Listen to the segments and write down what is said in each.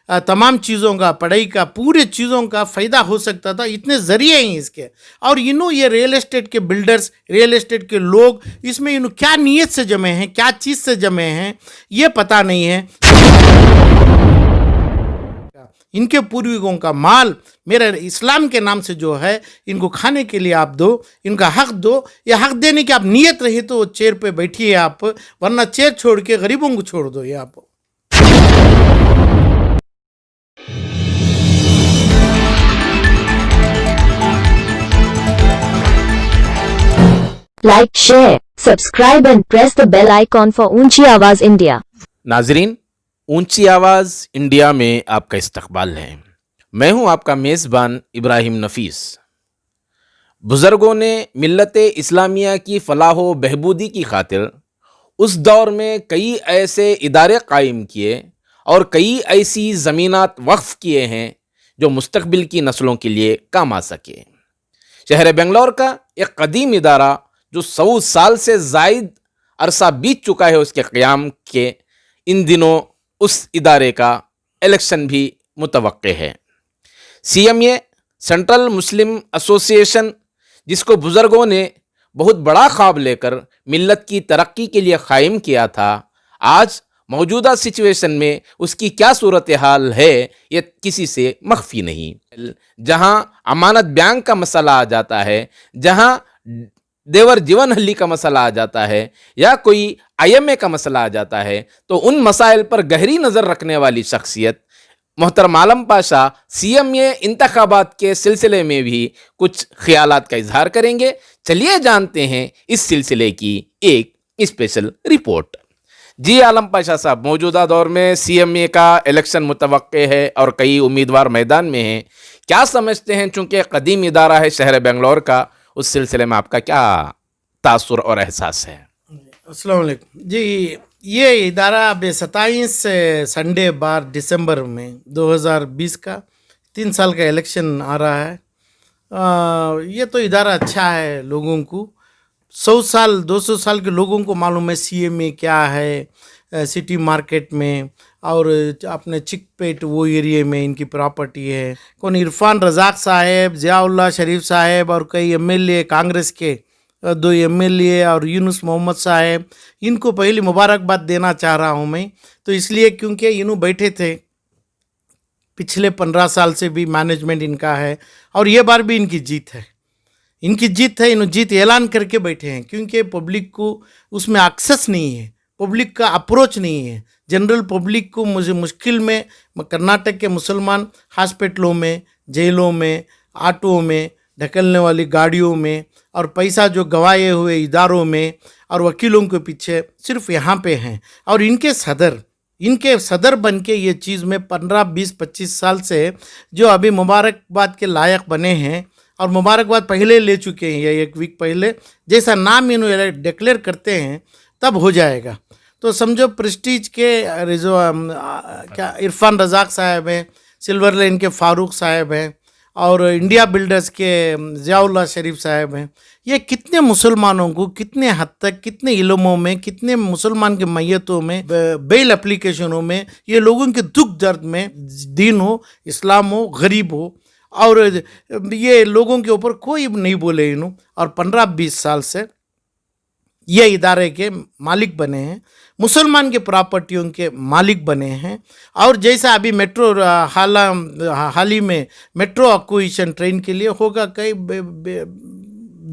तमाम चीज़ों का, पढ़ाई का, पूरे चीज़ों का फ़ायदा हो सकता था। इतने ज़रिए हैं इसके। और ये रियल एस्टेट के बिल्डर्स, रियल एस्टेट के लोग इसमें क्या नीयत से जमे हैं, क्या चीज़ से जमे हैं, ये पता नहीं है। इनके पूर्वजों का माल मेरे इस्लाम के नाम से जो है, इनको खाने के लिए आप दो, इनका हक दो। ये हक देने की आप नीयत रही तो चेयर पे बैठिए आप, वरना चेयर छोड़ के गरीबों को छोड़ दो। ये आप Like, share, subscribe and press the bell icon for ऊंची आवाज इंडिया। नाजरीन, ऊंची आवाज़ इंडिया में आपका इस्तकबाल है। मैं हूं आपका मेज़बान इब्राहिम नफीस। बुज़ुर्गों ने मिल्लत इस्लामिया की फ़लाह व बहबूदी की खातिर उस दौर में कई ऐसे इदारे कायम किए और कई ऐसी ज़मीनात वक्फ़ किए हैं जो मुस्तक़बिल की नस्लों के लिए काम आ सके। शहर बेंगलोर का एक कदीम इदारा जो 100 साल से ज़ायद अरसा बीत चुका है उसके क़याम के, इन दिनों उस इदारे का इलेक्शन भी मुतवक्के है। CMA सेंट्रल मुस्लिम एसोसिएशन, जिसको बुज़ुर्गों ने बहुत बड़ा ख्वाब लेकर मिल्लत की तरक्की के लिए क़ायम किया था, आज मौजूदा सिचुएशन में उसकी क्या सूरत हाल है ये किसी से मख्फी नहीं। जहां अमानत बैंक का मसला आ जाता है, जहां देवर जीवन हल्ली का मसला आ जाता है, या कोई IMA का मसला आ जाता है, तो उन मसाइल पर गहरी नज़र रखने वाली शख्सियत मोहतरम आलम पाशा CMA इंतखाबात के सिलसिले में भी कुछ ख्यालात का इजहार करेंगे। चलिए जानते हैं इस सिलसिले की एक स्पेशल रिपोर्ट। जी आलम पाशा साहब, मौजूदा दौर में CMA का इलेक्शन मुतवक्के है और कई उम्मीदवार मैदान में हैं, क्या समझते हैं? चूँकि कदीम इदारा है शहर बेंगलोर का, उस सिलसिले में आपका क्या तासुर और एहसास है? अस्सलाम वालेकुम जी। ये इदारा अब 27 संडे बार दिसंबर में 2020 का 3 साल का इलेक्शन आ रहा है। ये तो इदारा अच्छा है। लोगों को 100 साल 200 साल के लोगों को मालूम है CMA क्या है। सिटी मार्केट में और अपने चिकपेट वो एरिया में इनकी प्रॉपर्टी है। कौन इरफान रज़ाक साहब, ज़ियाउल्लाह शरीफ साहब और कई MLA, कांग्रेस के 2 MLA और यूनुस मोहम्मद साहब, इनको पहली मुबारकबाद देना चाह रहा हूँ मैं। तो इसलिए क्योंकि इन्हों बैठे थे पिछले 15 साल से भी मैनेजमेंट इनका है और ये बार भी इनकी जीत है। इनकी जीत है, इन्होंने जीत ऐलान करके बैठे हैं क्योंकि पब्लिक को उसमें एक्सेस नहीं है, पब्लिक का अप्रोच नहीं है। जनरल पब्लिक को मुझे मुश्किल में कर्नाटक के मुसलमान हॉस्पिटलों में, जेलों में, ऑटो में, ढकलने वाली गाड़ियों में और पैसा जो गवाए हुए इदारों में और वकीलों के पीछे सिर्फ यहाँ पे हैं। और इनके सदर बन के ये चीज़ में 15, 20, 25 साल से जो अभी मुबारकबाद के लायक बने हैं और मुबारकबाद पहले ले चुके हैं, ये 1 वीक पहले, जैसा नाम इन्होंने डिक्लेयर करते हैं तब हो जाएगा। तो समझो प्रेस्टीज के क्या इरफान रज़ाक साहब हैं, सिल्वर लाइन के फारूक साहब हैं और इंडिया बिल्डर्स के ज़ियाउल्लाह शरीफ साहब हैं। ये कितने मुसलमानों को कितने हद तक, कितने इल्मों में, कितने मुसलमान के मैयतों में, बेल एप्लीकेशनों में, ये लोगों के दुख दर्द में, दीन हो, इस्लाम हो, गरीब हो, और ये लोगों के ऊपर कोई नहीं बोले इन्हों। और 15-20 साल से ये इदारे के मालिक बने हैं, मुसलमान के प्रॉपर्टियों के मालिक बने हैं। और जैसा अभी मेट्रो हाल ही में मेट्रो एक्विजिशन ट्रेन के लिए होगा, कई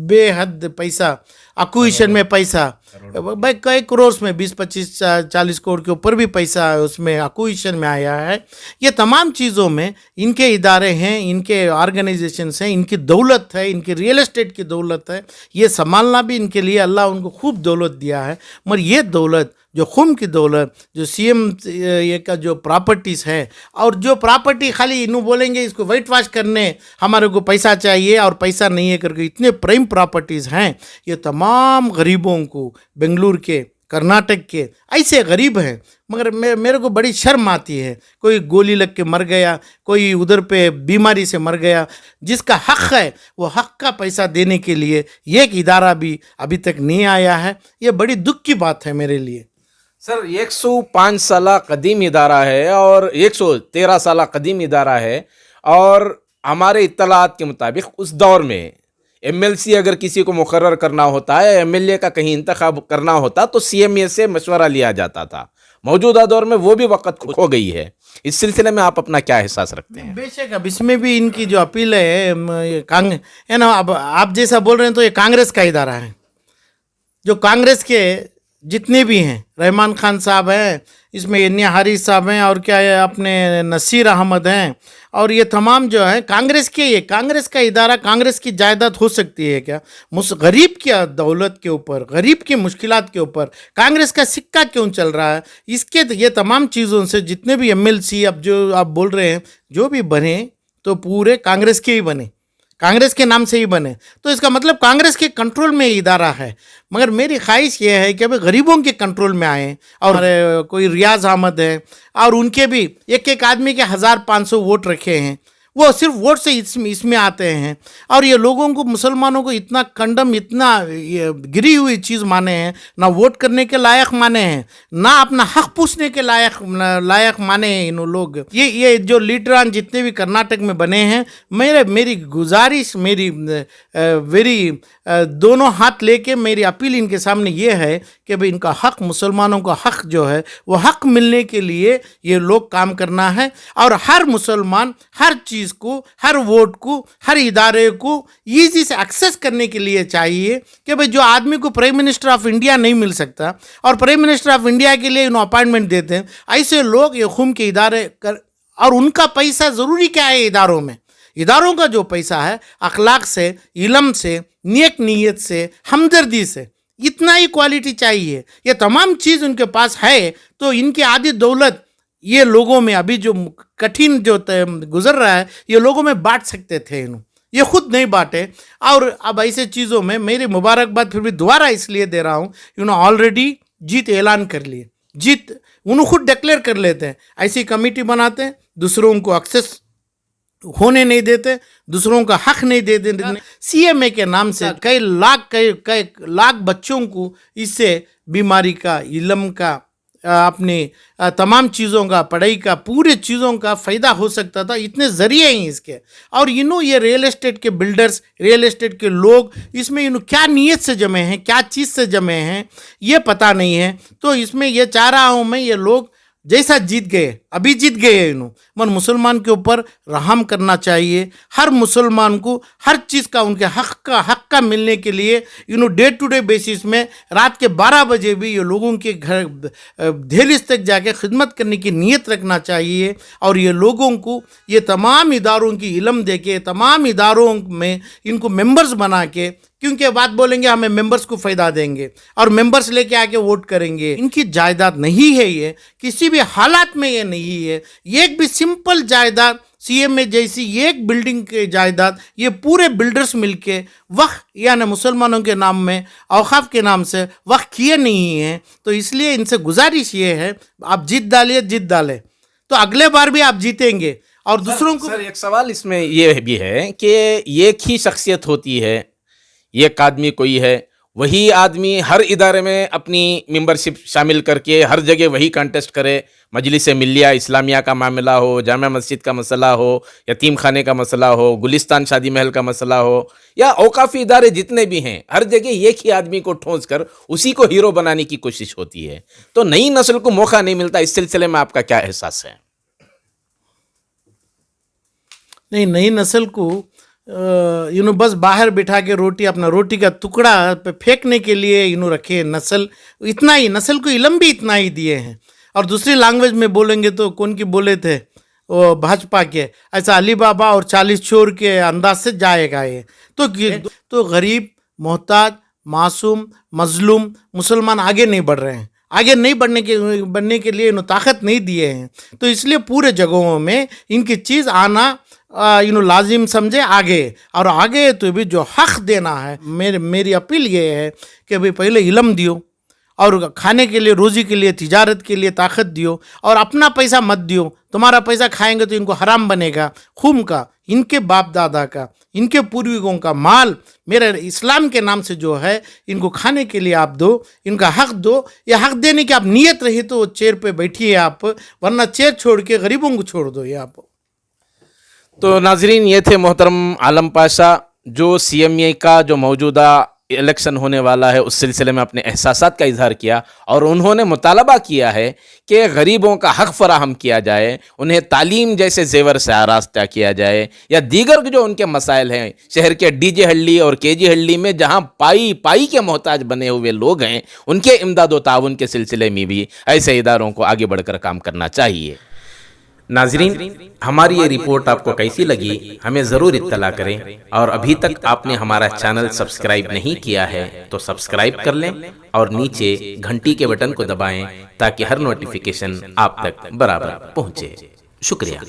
बेहद पैसा एक्विजिशन में, पैसा भाई कई करोड़ में, 20, 25, 40 करोड़ के ऊपर भी पैसा उसमें एक्विजिशन में आया है। ये तमाम चीज़ों में इनके इदारे हैं, इनके ऑर्गेनाइजेशंस हैं, इनकी दौलत है, इनकी रियल एस्टेट की दौलत है। ये संभालना भी इनके लिए अल्लाह उनको खूब दौलत दिया है। मगर ये दौलत, जो खून की दौलत, जो CMA का जो प्रॉपर्टीज़ है, और जो प्रॉपर्टी खाली इन्हों बोलेंगे इसको वाइट वॉश करने हमारे को पैसा चाहिए और पैसा नहीं है करके इतने प्राइम प्रॉपर्टीज़ हैं। ये तमाम गरीबों को, बेंगलुरु के, कर्नाटक के ऐसे गरीब हैं। मगर मेरे को बड़ी शर्म आती है, कोई गोली लग के मर गया, कोई उधर पे बीमारी से मर गया, जिसका हक़ है वो हक़ का पैसा देने के लिए एक इदारा भी अभी तक नहीं आया है। ये बड़ी दुख की बात है मेरे लिए। सर 105 साल कदीम इदारा है और 113 साल कदीम इदारा है, और हमारे इत्तलात के मुताबिक उस दौर में एमएलसी अगर किसी को मुकर्रर करना होता है, एमएलए का कहीं इंतखाब करना होता तो सीएमए से मशवरा लिया जाता था। मौजूदा दौर में वो भी वक्त खो गई है। इस सिलसिले में आप अपना क्या एहसास रखते हैं? बेशक अब इसमें भी इनकी जो अपील है कांग्रेस है ना, अब आप जैसा बोल रहे हैं तो ये कांग्रेस का इदारा है। जो कांग्रेस के जितने भी हैं, रहमान खान साहब हैं, इसमें यन्या हारिस साहब हैं, और क्या है अपने नसीर अहमद हैं, और ये तमाम जो है कांग्रेस के, ये कांग्रेस का इदारा, कांग्रेस की जायदाद हो सकती है क्या? गरीब की दौलत के ऊपर, गरीब की मुश्किलात के ऊपर कांग्रेस का सिक्का क्यों चल रहा है? इसके ये तमाम चीज़ों से जितने भी एमएलसी अब जो आप बोल रहे हैं जो भी बने तो पूरे कांग्रेस के ही बने, कांग्रेस के नाम से ही बने, तो इसका मतलब कांग्रेस के कंट्रोल में इदारा है। मगर मेरी ख्वाहिश ये है कि अभी गरीबों के कंट्रोल में आए, और कोई रियाज अहमद है और उनके भी एक एक आदमी के 1500 वोट रखे हैं, वो सिर्फ वोट से इसमें आते हैं, और ये लोगों को, मुसलमानों को इतना कंडम, इतना ये गिरी हुई चीज़ माने हैं, ना वोट करने के लायक माने हैं, ना अपना हक पूछने के लायक माने हैं इन लोग। ये जो लीडरान जितने भी कर्नाटक में बने हैं, मेरी गुजारिश, मेरी दोनों हाथ लेके मेरी अपील इनके सामने ये है कि भाई इनका हक, मुसलमानों का हक जो है वो हक मिलने के लिए ये लोग काम करना है, और हर मुसलमान हर चीज़ को, हर वोट को, हर इदारे को ईजी से एक्सेस करने के लिए चाहिए कि भाई जो आदमी को प्राइम मिनिस्टर ऑफ इंडिया नहीं मिल सकता और प्राइम मिनिस्टर ऑफ इंडिया के लिए इन्हों अपॉइंटमेंट देते हैं, ऐसे लोग ये खुम के इदारे कर, और उनका पैसा ज़रूरी क्या है इदारों में? इदारों का जो पैसा है अखलाक से, इल्म से, नेक नीयत से, हमदर्दी से, इतना ही क्वालिटी चाहिए। ये तमाम चीज़ उनके पास है तो इनकी आधी दौलत ये लोगों में, अभी जो कठिन जो गुजर रहा है, ये लोगों में बांट सकते थे इन्हों, ये खुद नहीं बांटे। और अब ऐसे चीज़ों में मेरी मुबारकबाद फिर भी दोबारा इसलिए दे रहा हूँ, इन्होंने ऑलरेडी जीत ऐलान कर लिए, जीत उन्होंने खुद डिक्लेयर कर लेते हैं, ऐसी कमेटी बनाते हैं, दूसरों को एक्सेस होने नहीं देते, दूसरों का हक नहीं दे देते। सीएमए के नाम से कई लाख बच्चों को इससे बीमारी का, इल्म का, अपनी तमाम चीज़ों का, पढ़ाई का, पूरे चीज़ों का फ़ायदा हो सकता था। इतने ज़रिए हैं इसके, और ये रियल एस्टेट के बिल्डर्स, रियल एस्टेट के लोग इसमें क्या नीयत से जमे हैं, क्या चीज़ से जमे हैं, ये पता नहीं है। तो इसमें ये चाह रहा हूँ मैं, ये लोग जैसा जीत गए, अभी जीत गए मन मुसलमान के ऊपर रहम करना चाहिए। हर मुसलमान को हर चीज़ का, उनके हक का मिलने के लिए डे टू डे बेसिस में रात के 12 बजे भी ये लोगों के घर दहलीज तक जाके खिदमत करने की नीयत रखना चाहिए, और ये लोगों को ये तमाम इदारों की इल्म दे के, तमाम इदारों में इनको मेंबर्स बना के, क्योंकि बात बोलेंगे हमें मेंबर्स को फ़ायदा देंगे और मेंबर्स लेके आके वोट करेंगे। इनकी जायदाद नहीं है, ये किसी भी हालात में ये नहीं है। एक भी सिंपल जायदाद, सीएमए जैसी एक बिल्डिंग की जायदाद, ये पूरे बिल्डर्स मिलके वक्फ यानी मुसलमानों के नाम में, औकाफ के नाम से वक्फ किए नहीं हैं। तो इसलिए इनसे गुजारिश ये है, आप जीत डालें तो अगले बार भी आप जीतेंगे। और दूसरों को सर एक सवाल इसमें ये भी है कि एक ही शख्सियत होती है, एक आदमी कोई है, वही आदमी हर इदारे में अपनी मेंबरशिप शामिल करके हर जगह वही कंटेस्ट करे, मजलिस मिल्लिया इस्लामिया का मामला हो, जामा मस्जिद का मसला हो, यतीम खाने का मसला हो, गुलिस्तान शादी महल का मसला हो, या औकाफी इदारे जितने भी हैं, हर जगह एक ही आदमी को ठोंस कर उसी को हीरो बनाने की कोशिश होती है। तो नई नस्ल को मौका नहीं मिलता। इस सिलसिले में आपका क्या एहसास है? नहीं, नई नस्ल को बस बाहर बिठा के अपना रोटी का टुकड़ा पे फेंकने के लिए रखे। नस्ल इतना ही, नस्ल को इल्म भी इतना ही दिए हैं। और दूसरी लैंग्वेज में बोलेंगे तो कौन की बोले थे वो भाजपा के, ऐसा अली बाबा और 40 चोर के अंदाज से जाएगा ये। तो गरीब, मोहताज, मासूम, मजलूम मुसलमान आगे नहीं बढ़ रहे हैं, आगे नहीं बढ़ने के लिए ताकत नहीं दिए हैं। तो इसलिए पूरे जगहों में इनकी चीज़ आना लाजिम समझे आगे, और आगे तो भी जो हक देना है, मेरी अपील ये है कि भाई पहले इल्म दियो, और खाने के लिए, रोज़ी के लिए, तिजारत के लिए ताकत दियो, और अपना पैसा मत दियो। तुम्हारा पैसा खाएंगे तो इनको हराम बनेगा, खून का, इनके बाप दादा का, इनके पूर्वजों का माल मेरे इस्लाम के नाम से जो है इनको खाने के लिए आप दो, इनका हक दो। या हक देने की आप नियत रही तो चेयर पे बैठिए आप, वरना चेयर छोड़ के गरीबों को छोड़ दो ये आप। तो नाजरीन, ये थे मोहतरम आलम पाशा, जो CMA का जो मौजूदा इलेक्शन होने वाला है उस सिलसिले में अपने एहसासात का इजहार किया, और उन्होंने मुतालबा किया है कि गरीबों का हक फराहम किया जाए, उन्हें तालीम जैसे जेवर से आरास्ता किया जाए, या दीगर जो उनके मसाइल हैं शहर के DJ हल्ली और KG हल्ली में जहां पाई पाई के मोहताज बने हुए लोग हैं, उनके इमदाद व ताउन के सिलसिले में भी ऐसे इदारों को आगे बढ़कर काम करना चाहिए। नाजरीन, हमारी ये रिपोर्ट आपको कैसी लगी हमें ज़रूर इत्तला करें, और अभी तक आपने हमारा चैनल सब्सक्राइब नहीं किया है तो सब्सक्राइब कर लें और नीचे घंटी के बटन को दबाएं ताकि हर नोटिफिकेशन आप तक बराबर पहुंचे। शुक्रिया।